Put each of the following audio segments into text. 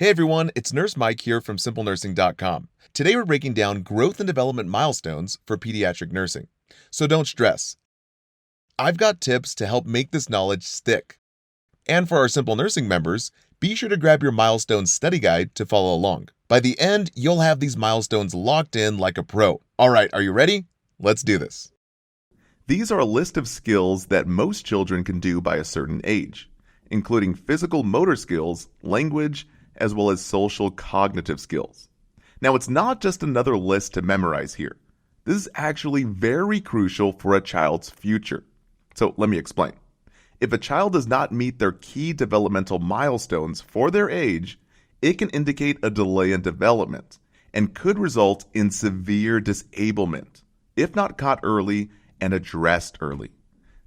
Hey everyone, it's Nurse Mike here from SimpleNursing.com. Today we're breaking down growth and development milestones for pediatric nursing. So don't stress. I've got tips to help make this knowledge stick. And for our Simple Nursing members, be sure to grab your milestones study guide to follow along. By the end, you'll have these milestones locked in like a pro. All right, are you ready? Let's do this. These are a list of skills that most children can do by a certain age, including physical motor skills, language, as well as social cognitive skills. Now, it's not just another list to memorize here. This is actually very crucial for a child's future. So let me explain. If a child does not meet their key developmental milestones for their age, it can indicate a delay in development and could result in severe disablement if not caught early and addressed early.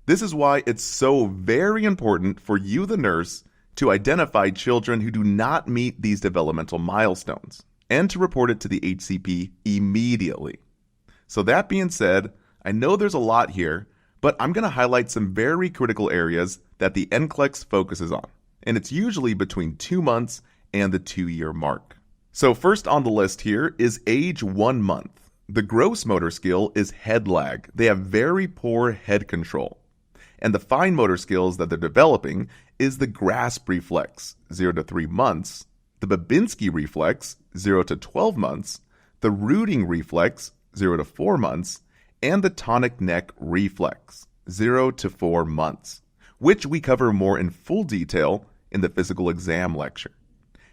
This is why it's so very important for you, the nurse, to identify children who do not meet these developmental milestones and to report it to the HCP immediately. So that being said, I know there's a lot here, but I'm going to highlight some very critical areas that the NCLEX focuses on, and it's usually between 2 months and the 2-year mark. So first on the list here is age 1 month. The gross motor skill is head lag. They have very poor head control. And the fine motor skills that they're developing is the grasp reflex, 0 to 3 months, the Babinski reflex, 0 to 12 months, the rooting reflex, 0 to 4 months, and the tonic neck reflex, 0 to 4 months, which we cover more in full detail in the physical exam lecture.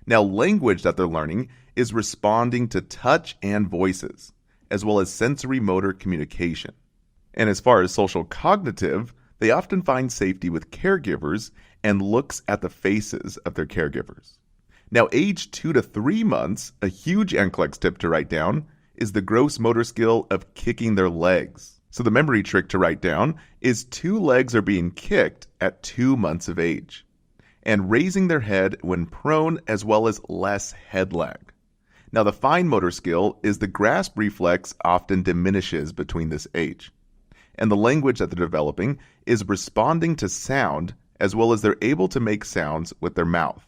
Now, language that they're learning is responding to touch and voices, as well as sensory motor communication. And as far as social cognitive, they often find safety with caregivers and looks at the faces of their caregivers. Now, age 2 to 3 months, a huge NCLEX tip to write down, is the gross motor skill of kicking their legs. So the memory trick to write down is 2 legs are being kicked at 2 months of age, and raising their head when prone, as well as less head lag. Now, the fine motor skill is the grasp reflex often diminishes between this age. And the language that they're developing is responding to sound, as well as they're able to make sounds with their mouth.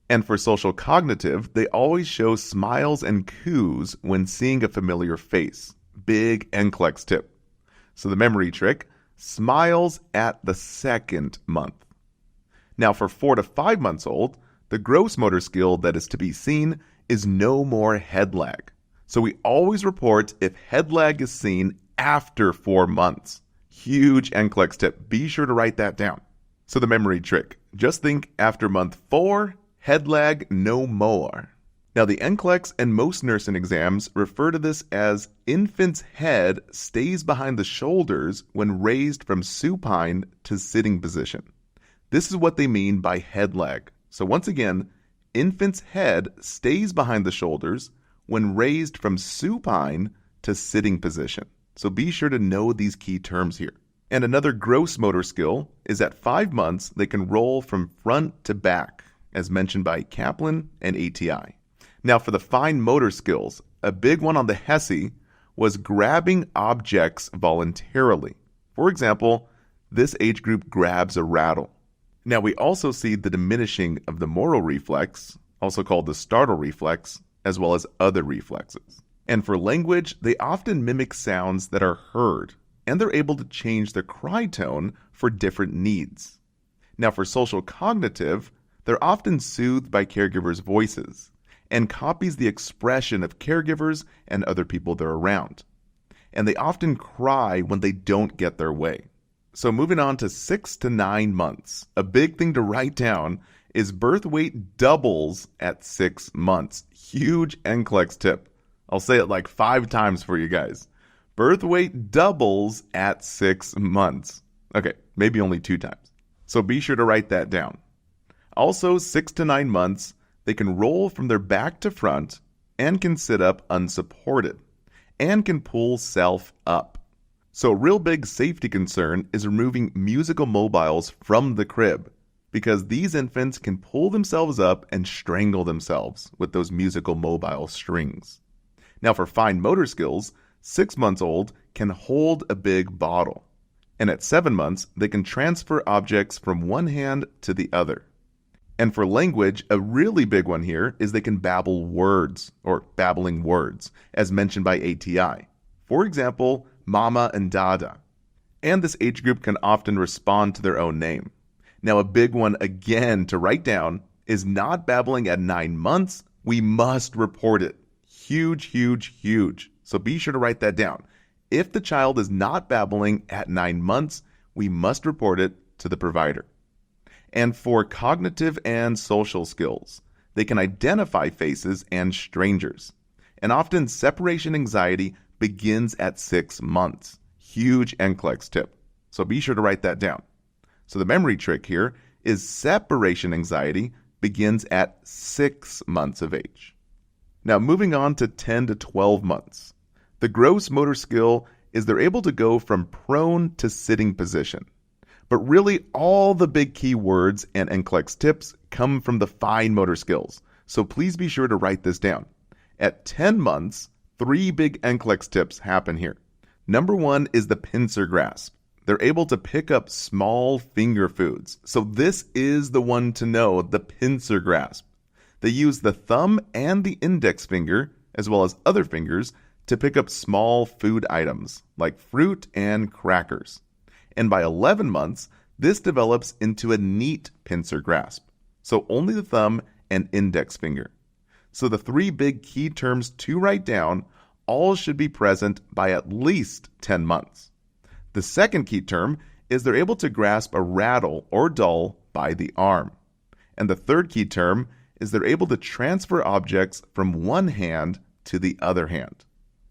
And for social cognitive, they always show smiles and coos when seeing a familiar face. Big NCLEX tip. So the memory trick, smiles at the 2nd month. Now for 4 to 5 months old, the gross motor skill that is to be seen is no more head lag. So we always report if head lag is seen after 4 months. Huge NCLEX tip. Be sure to write that down. So the memory trick. Just think after month 4, head lag no more. Now the NCLEX and most nursing exams refer to this as infant's head stays behind the shoulders when raised from supine to sitting position. This is what they mean by head lag. So once again, infant's head stays behind the shoulders when raised from supine to sitting position. So be sure to know these key terms here. And another gross motor skill is at 5 months, they can roll from front to back, as mentioned by Kaplan and ATI. Now for the fine motor skills, a big one on the HESI was grabbing objects voluntarily. For example, this age group grabs a rattle. Now we also see the diminishing of the Moro reflex, also called the startle reflex, as well as other reflexes. And for language, they often mimic sounds that are heard, and they're able to change their cry tone for different needs. Now for social cognitive, they're often soothed by caregivers' voices and copies the expression of caregivers and other people they're around. And they often cry when they don't get their way. So moving on to 6 to 9 months, a big thing to write down is birth weight doubles at 6 months. Huge NCLEX tip. I'll say it like 5 times for you guys. Birth weight doubles at 6 months. Okay, maybe only 2 times. So be sure to write that down. Also, 6 to 9 months, they can roll from their back to front and can sit up unsupported and can pull self up. So a real big safety concern is removing musical mobiles from the crib, because these infants can pull themselves up and strangle themselves with those musical mobile strings. Now for fine motor skills, 6 months old can hold a big bottle. And at 7 months, they can transfer objects from one hand to the other. And for language, a really big one here is they can babble words or babbling words, as mentioned by ATI. For example, mama and dada. And this age group can often respond to their own name. Now, a big one again to write down is not babbling at 9 months. We must report it. Huge, huge, huge. So be sure to write that down. If the child is not babbling at 9 months, we must report it to the provider. And for cognitive and social skills, they can identify faces and strangers. And often separation anxiety begins at 6 months. Huge NCLEX tip. So be sure to write that down. So the memory trick here is separation anxiety begins at 6 months of age. Now moving on to 10 to 12 months. The gross motor skill is they're able to go from prone to sitting position. But really, all the big key words and NCLEX tips come from the fine motor skills. So please be sure to write this down. At 10 months, 3 big NCLEX tips happen here. Number 1 is the pincer grasp. They're able to pick up small finger foods. So this is the one to know, the pincer grasp. They use the thumb and the index finger, as well as other fingers, to pick up small food items like fruit and crackers. And by 11 months, this develops into a neat pincer grasp. So only the thumb and index finger. So the 3 big key terms to write down all should be present by at least 10 months. The second key term is they're able to grasp a rattle or doll by the arm. And the third key term is they're able to transfer objects from one hand to the other hand.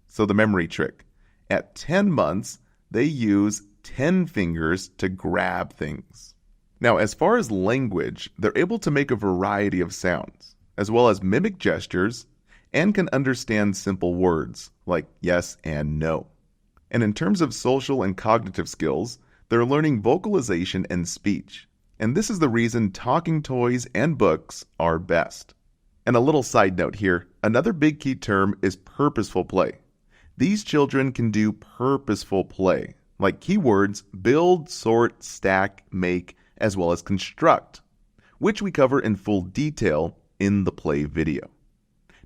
So the memory trick. At 10 months, they use 10 fingers to grab things. Now, as far as language, they're able to make a variety of sounds, as well as mimic gestures, and can understand simple words like yes and no. And in terms of social and cognitive skills, they're learning vocalization and speech. And this is the reason talking toys and books are best. And a little side note here, another big key term is purposeful play. These children can do purposeful play, like keywords build, sort, stack, make, as well as construct, which we cover in full detail in the play video.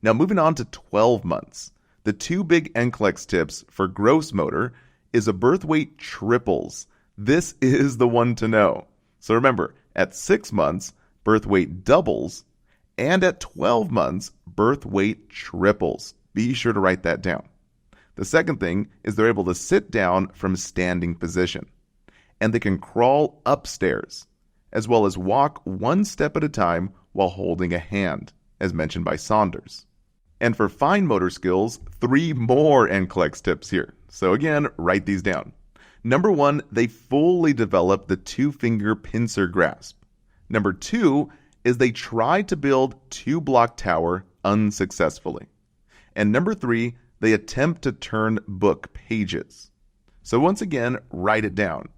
Now moving on to 12 months, the 2 big NCLEX tips for gross motor is a birth weight triples. This is the one to know. So remember, at 6 months, birth weight doubles, and at 12 months, birth weight triples. Be sure to write that down. The second thing is they're able to sit down from standing position, and they can crawl upstairs, as well as walk 1 step at a time while holding a hand, as mentioned by Saunders. And for fine motor skills, 3 more NCLEX tips here. So again, write these down. Number 1, they fully develop the 2-finger pincer grasp. Number 2 is they try to build 2-block tower unsuccessfully. And number 3, they attempt to turn book pages. So once again, write it down.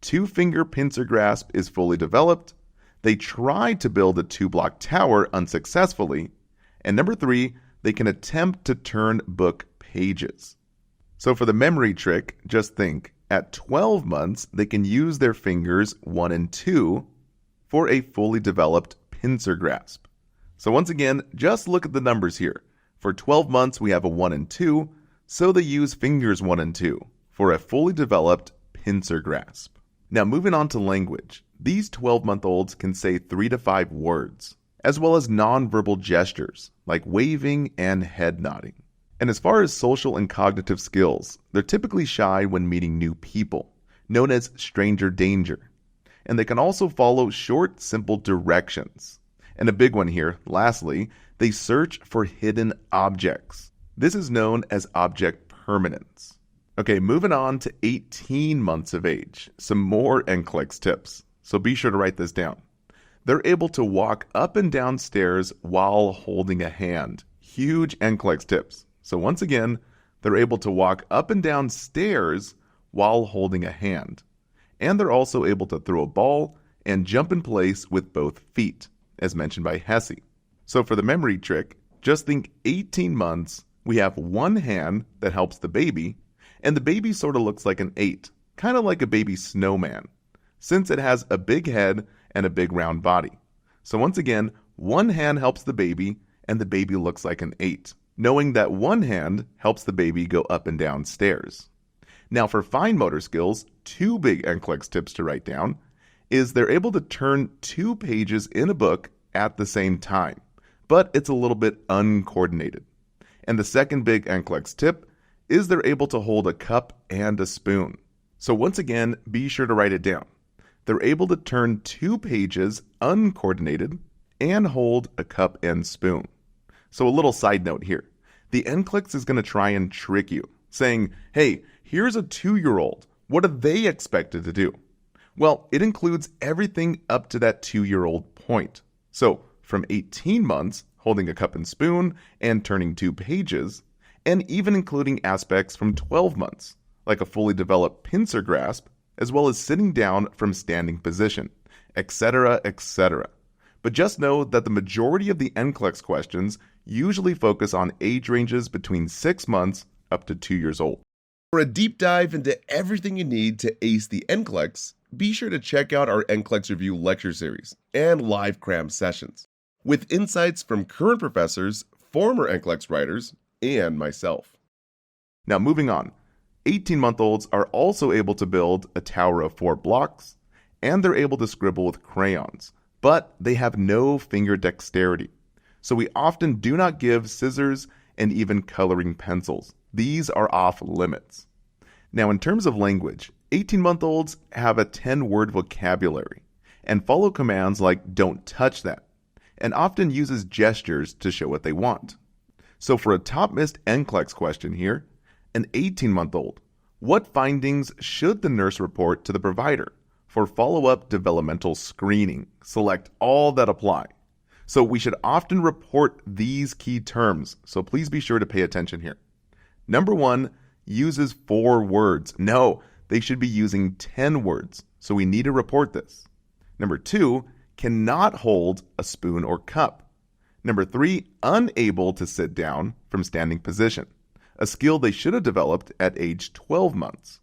2-finger pincer grasp is fully developed. They try to build a 2-block tower unsuccessfully. And number 3, they can attempt to turn book pages. So for the memory trick, just think, at 12 months, they can use their fingers 1 and 2 for a fully developed pincer grasp. So once again, just look at the numbers here. For 12 months, we have a 1 and 2, so they use fingers 1 and 2 for a fully developed pincer grasp. Now moving on to language, these 12-month-olds can say 3 to 5 words, as well as nonverbal gestures like waving and head nodding. And as far as social and cognitive skills, they're typically shy when meeting new people, known as stranger danger. And they can also follow short, simple directions. And a big one here, lastly, they search for hidden objects. This is known as object permanence. Okay, moving on to 18 months of age, some more NCLEX tips. So be sure to write this down. They're able to walk up and down stairs while holding a hand. Huge NCLEX tips. So once again, they're able to walk up and down stairs while holding a hand. And they're also able to throw a ball and jump in place with both feet, as mentioned by Hesse. So for the memory trick, just think 18 months, we have 1 hand that helps the baby, and the baby sort of looks like an 8, kind of like a baby snowman, since it has a big head and a big round body. So once again, one hand helps the baby, and the baby looks like an 8, knowing that one hand helps the baby go up and down stairs. Now for fine motor skills, 2 big NCLEX tips to write down is they're able to turn 2 pages in a book at the same time, but it's a little bit uncoordinated. And the second big NCLEX tip is they're able to hold a cup and a spoon. So once again, be sure to write it down. They're able to turn 2 pages uncoordinated and hold a cup and spoon. So a little side note here. The NCLEX is going to try and trick you, saying, hey, here's a 2-year-old. What are they expected to do? Well, it includes everything up to that 2-year-old point. So from 18 months, holding a cup and spoon and turning 2 pages, and even including aspects from 12 months, like a fully developed pincer grasp, as well as sitting down from standing position, etc., etc. But just know that the majority of the NCLEX questions usually focus on age ranges between 6 months up to 2 years old. For a deep dive into everything you need to ace the NCLEX, be sure to check out our NCLEX Review lecture series and live cram sessions, with insights from current professors, former NCLEX writers, and myself. Now moving on, 18-month-olds are also able to build a tower of 4 blocks, and they're able to scribble with crayons, but they have no finger dexterity. So we often do not give scissors and even coloring pencils. These are off limits. Now in terms of language, 18-month-olds have a 10-word vocabulary and follow commands like don't touch that, and often uses gestures to show what they want. So for a top missed NCLEX question here, an 18-month-old, what findings should the nurse report to the provider? For follow-up developmental screening, select all that apply. So we should often report these key terms, so please be sure to pay attention here. Number 1, uses 4 words. No, they should be using 10 words, so we need to report this. Number 2, cannot hold a spoon or cup. Number 3, unable to sit down from standing position, a skill they should have developed at age 12 months.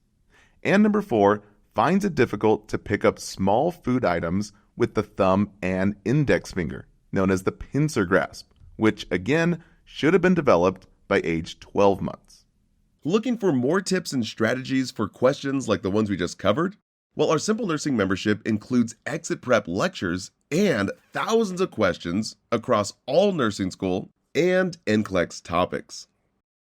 And number 4, finds it difficult to pick up small food items with the thumb and index finger, known as the pincer grasp, which again should have been developed by age 12 months. Looking for more tips and strategies for questions like the ones we just covered? Well, our Simple Nursing membership includes exit prep lectures and thousands of questions across all nursing school and NCLEX topics.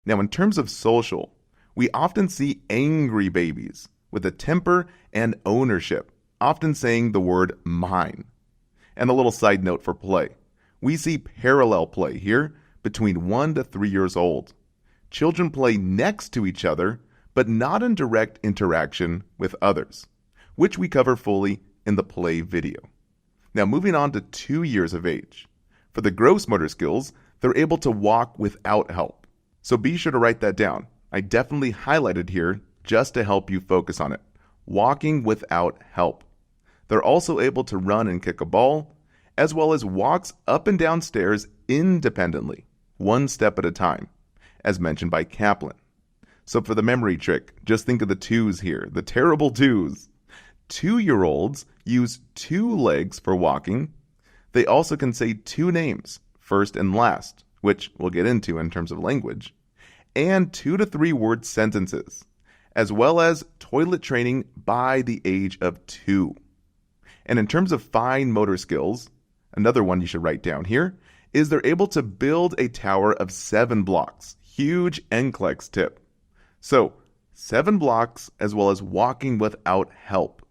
Now, in terms of social, we often see angry babies with a temper and ownership, often saying the word mine. And a little side note for play. We see parallel play here between 1 to 3 years old. Children play next to each other, but not in direct interaction with others, which we cover fully in the play video. Now moving on to 2 years of age. For the gross motor skills, they're able to walk without help. So be sure to write that down. I definitely highlighted here just to help you focus on it. Walking without help. They're also able to run and kick a ball, as well as walks up and down stairs independently, 1 step at a time, as mentioned by Kaplan. So for the memory trick, just think of the 2s here, the terrible 2s. 2-year-olds use 2 legs for walking. They also can say 2 names, first and last, which we'll get into in terms of language, and 2 to 3 word sentences, as well as toilet training by the age of 2. And in terms of fine motor skills, another one you should write down here is they're able to build a tower of 7 blocks. Huge NCLEX tip. So 7 blocks as well as walking without help.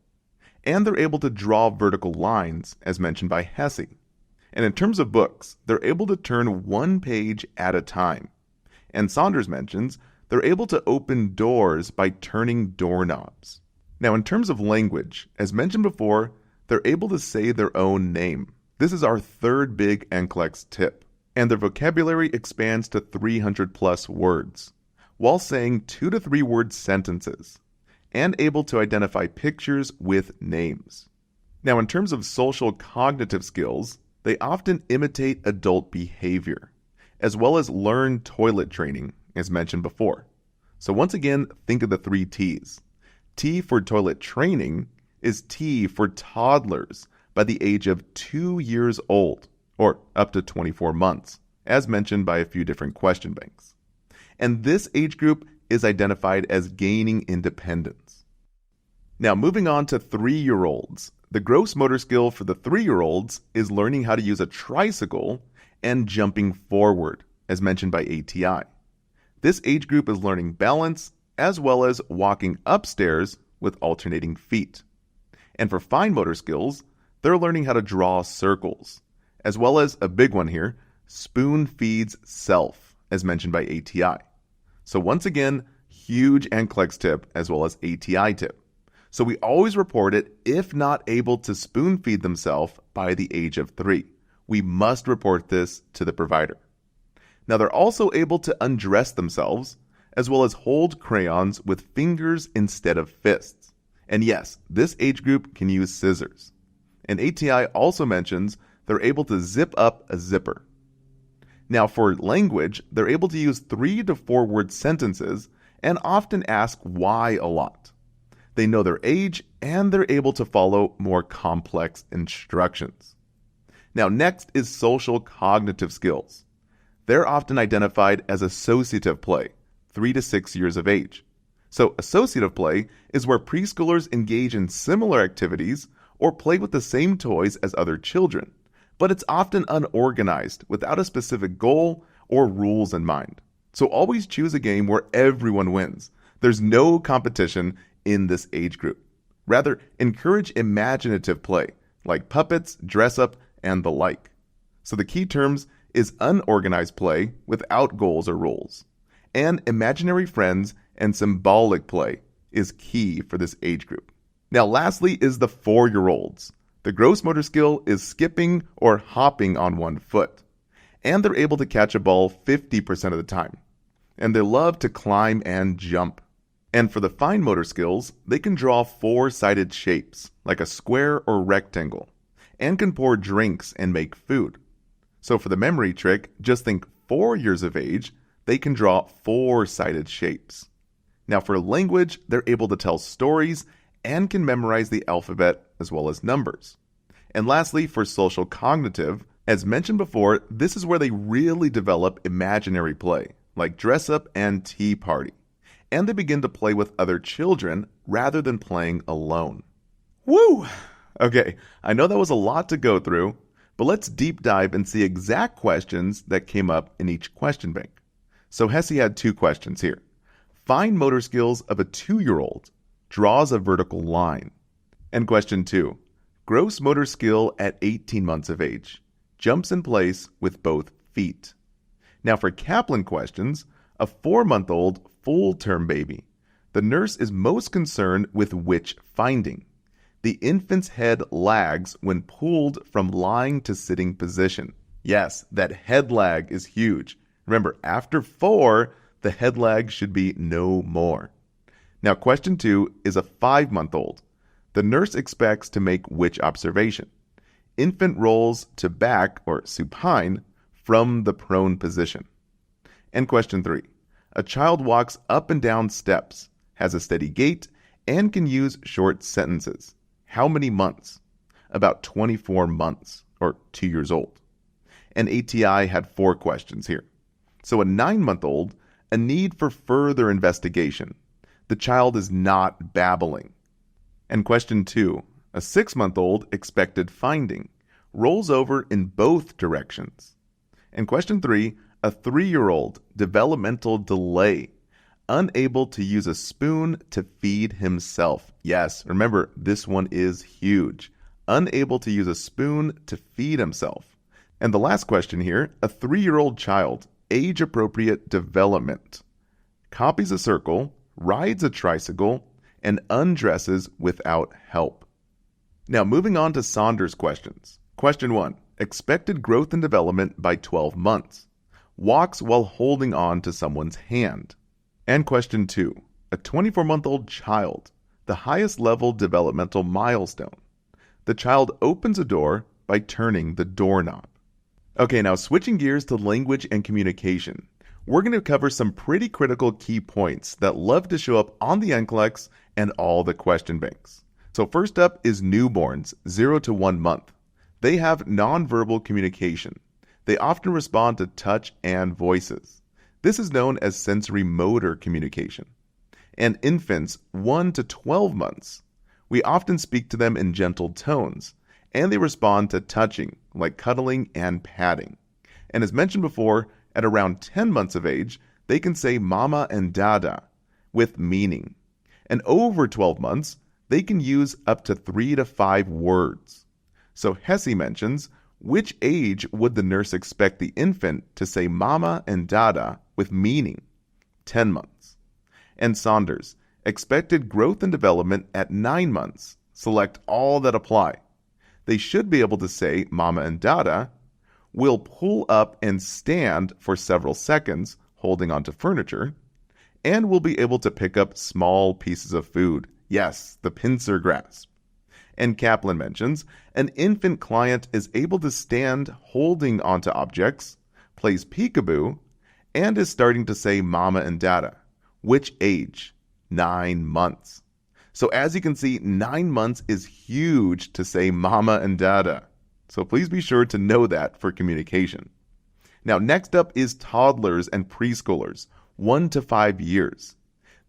And they're able to draw vertical lines as mentioned by Hesse. And in terms of books, they're able to turn 1 page at a time. And Saunders mentions they're able to open doors by turning doorknobs. Now in terms of language, as mentioned before, they're able to say their own name. This is our 3rd big NCLEX tip. And their vocabulary expands to 300 plus words, while saying 2 to 3 word sentences, and able to identify pictures with names. Now in terms of social cognitive skills, they often imitate adult behavior, as well as learn toilet training, as mentioned before. So once again, think of the 3 T's. T for toilet training is T for toddlers, by the age of 2 years old, or up to 24 months, as mentioned by a few different question banks. And this age group is identified as gaining independence. Now, moving on to 3-year-olds. The gross motor skill for the 3-year-olds is learning how to use a tricycle and jumping forward, as mentioned by ATI. This age group is learning balance as well as walking upstairs with alternating feet. And for fine motor skills, they're learning how to draw circles, as well as a big one here, spoon feeds self, as mentioned by ATI. So once again, huge NCLEX tip as well as ATI tip. So we always report it if not able to spoon feed themselves by the age of 3. We must report this to the provider. Now they're also able to undress themselves as well as hold crayons with fingers instead of fists. And yes, this age group can use scissors. And ATI also mentions they're able to zip up a zipper. Now for language, they're able to use 3 to 4 word sentences and often ask why a lot. They know their age and they're able to follow more complex instructions. Now next is social cognitive skills. They're often identified as associative play, 3 to 6 years of age. So associative play is where preschoolers engage in similar activities or play with the same toys as other children, but it's often unorganized without a specific goal or rules in mind. So always choose a game where everyone wins. There's no competition in this age group. Rather, encourage imaginative play, like puppets, dress up, and the like. So the key terms is unorganized play without goals or rules. And imaginary friends and symbolic play is key for this age group. Now lastly is the 4-year-olds. The gross motor skill is skipping or hopping on one foot. And they're able to catch a ball 50% of the time. And they love to climb and jump. And for the fine motor skills, they can draw 4-sided shapes, like a square or rectangle, and can pour drinks and make food. So for the memory trick, just think 4 years of age, they can draw 4-sided shapes. Now for language, they're able to tell stories and can memorize the alphabet as well as numbers. And lastly, for social cognitive, as mentioned before, this is where they really develop imaginary play, like dress up and tea party. And they begin to play with other children rather than playing alone. Woo! Okay, I know that was a lot to go through, but let's deep dive and see exact questions that came up in each question bank. So Hesse had 2 questions here. Fine motor skills of a 2-year-old draws a vertical line. And question 2, gross motor skill at 18 months of age, jumps in place with both feet. Now for Kaplan questions, a 4-month-old full-term baby. The nurse is most concerned with which finding? The infant's head lags when pulled from lying to sitting position. Yes, that head lag is huge. Remember, after 4, the head lag should be no more. Now, question 2 is a 5-month-old. The nurse expects to make which observation? Infant rolls to back or supine from the prone position. And question 3. A child walks up and down steps, has a steady gait, and can use short sentences. How many months? About 24 months, or 2 years old. And ATI had 4 questions here. So a 9-month-old, a need for further investigation. The child is not babbling. And question 2, a 6-month-old expected finding, rolls over in both directions. And question 3, a 3-year-old developmental delay, unable to use a spoon to feed himself. Yes, remember, this one is huge. Unable to use a spoon to feed himself. And the last question here, a 3-year-old child, age-appropriate development, copies a circle, rides a tricycle, and undresses without help. Now moving on to Saunders' questions. Question 1, expected growth and development by 12 months. Walks while holding on to someone's hand. And question 2, a 24-month-old child, the highest level developmental milestone. The child opens a door by turning the doorknob. Okay, now switching gears to language and communication. We're going to cover some pretty critical key points that love to show up on the NCLEX and all the question banks. So So first up is newborns, 0 to 1 month. They have nonverbal communication. They often respond to touch and voices. This is known as sensory motor communication. And infants, 1 to 12 months. We often speak to them in gentle tones, and they respond to touching, like cuddling and patting. And as mentioned before, at around 10 months of age, they can say mama and dada with meaning. And over 12 months, they can use up to 3 to 5 words. So Hesse mentions, which age would the nurse expect the infant to say mama and dada with meaning? 10 months. And Saunders, expected growth and development at 9 months. Select all that apply. They should be able to say mama and dada, will pull up and stand for several seconds, holding onto furniture, and will be able to pick up small pieces of food. Yes, the pincer grasp. And Kaplan mentions, an infant client is able to stand holding onto objects, plays peekaboo, and is starting to say mama and dada. Which age? 9 months. So as you can see, 9 months is huge to say mama and dada. So please be sure to know that for communication. Now next up is toddlers and preschoolers, 1 to 5 years.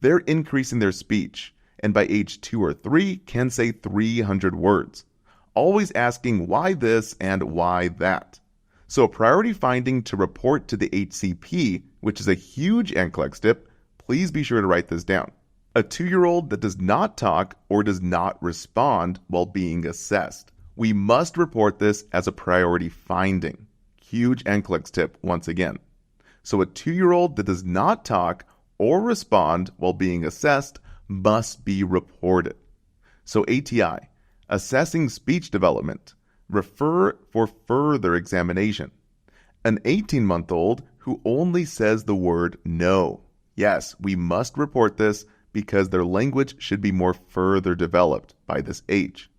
They're increasing their speech, and by age 2 or 3 can say 300 words, always asking why this and why that. So a priority finding to report to the HCP, which is a huge NCLEX tip, please be sure to write this down. A 2-year-old that does not talk or does not respond while being assessed. We must report this as a priority finding. Huge NCLEX tip once again. So a 2-year-old that does not talk or respond while being assessed must be reported. So ATI, assessing speech development, refer for further examination. An 18-month-old who only says the word no. Yes, we must report this because their language should be more further developed by this age.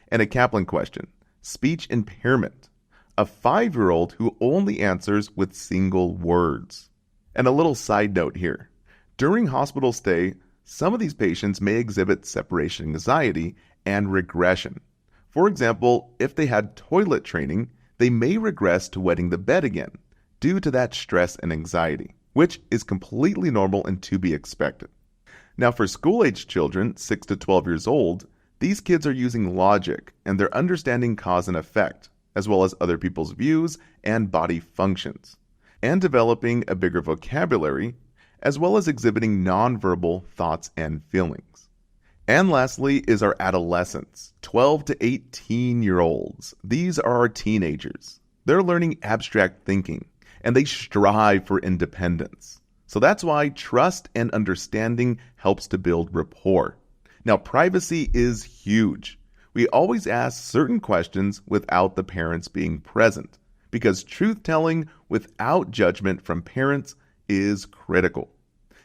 And a Kaplan question, speech impairment. A 5-year-old who only answers with single words. And a little side note here. During hospital stay, some of these patients may exhibit separation anxiety and regression. For example, if they had toilet training, they may regress to wetting the bed again due to that stress and anxiety, which is completely normal and to be expected. Now for school-aged children, 6 to 12 years old, these kids are using logic and they're understanding cause and effect, as well as other people's views and body functions, and developing a bigger vocabulary, as well as exhibiting nonverbal thoughts and feelings. And lastly is our adolescents, 12 to 18-year-olds. These are our teenagers. They're learning abstract thinking, and they strive for independence. So that's why trust and understanding helps to build rapport. Now, privacy is huge. We always ask certain questions without the parents being present, because truth-telling without judgment from parents is critical.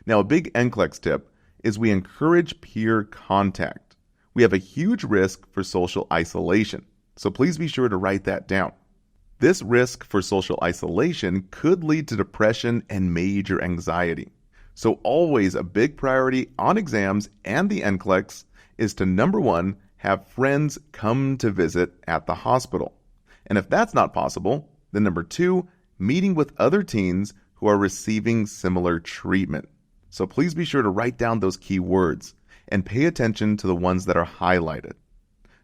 Now, a big NCLEX tip is we encourage peer contact. We have a huge risk for social isolation, so please be sure to write that down. This risk for social isolation could lead to depression and major anxiety. So always a big priority on exams and the NCLEX is to, number 1, have friends come to visit at the hospital. And if that's not possible, then number 2, meeting with other teens who are receiving similar treatment. So please be sure to write down those key words and pay attention to the ones that are highlighted.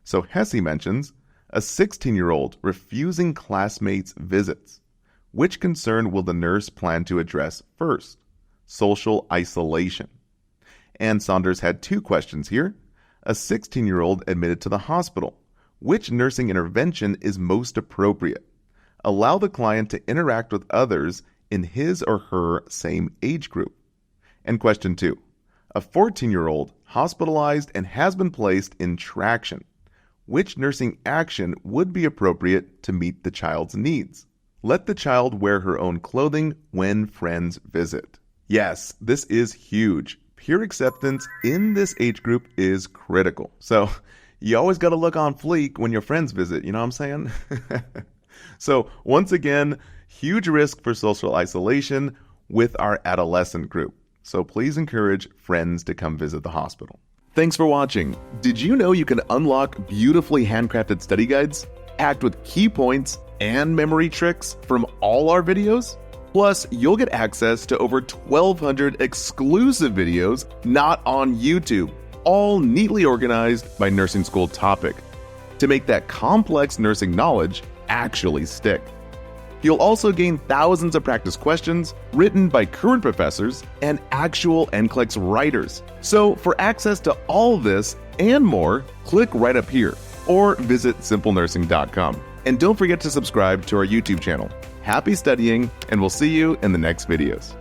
So Hesse mentions a 16-year-old refusing classmates' visits. Which concern will the nurse plan to address first? Social isolation. And Saunders had 2 questions here. A 16-year-old admitted to the hospital. Which nursing intervention is most appropriate? Allow the client to interact with others in his or her same age group. And question 2. A 14-year-old hospitalized and has been placed in traction. Which nursing action would be appropriate to meet the child's needs? Let the child wear her own clothing when friends visit. Yes, this is huge. Peer acceptance in this age group is critical. So you always got to look on fleek when your friends visit, you know what I'm saying? So once again, huge risk for social isolation with our adolescent group. So please encourage friends to come visit the hospital. Thanks for watching. Did you know you can unlock beautifully handcrafted study guides, packed with key points and memory tricks from all our videos? Plus, you'll get access to over 1,200 exclusive videos not on YouTube, all neatly organized by nursing school topic, to make that complex nursing knowledge actually stick. You'll also gain thousands of practice questions written by current professors and actual NCLEX writers. So for access to all this and more, click right up here or visit simplenursing.com. And don't forget to subscribe to our YouTube channel. Happy studying, and we'll see you in the next videos.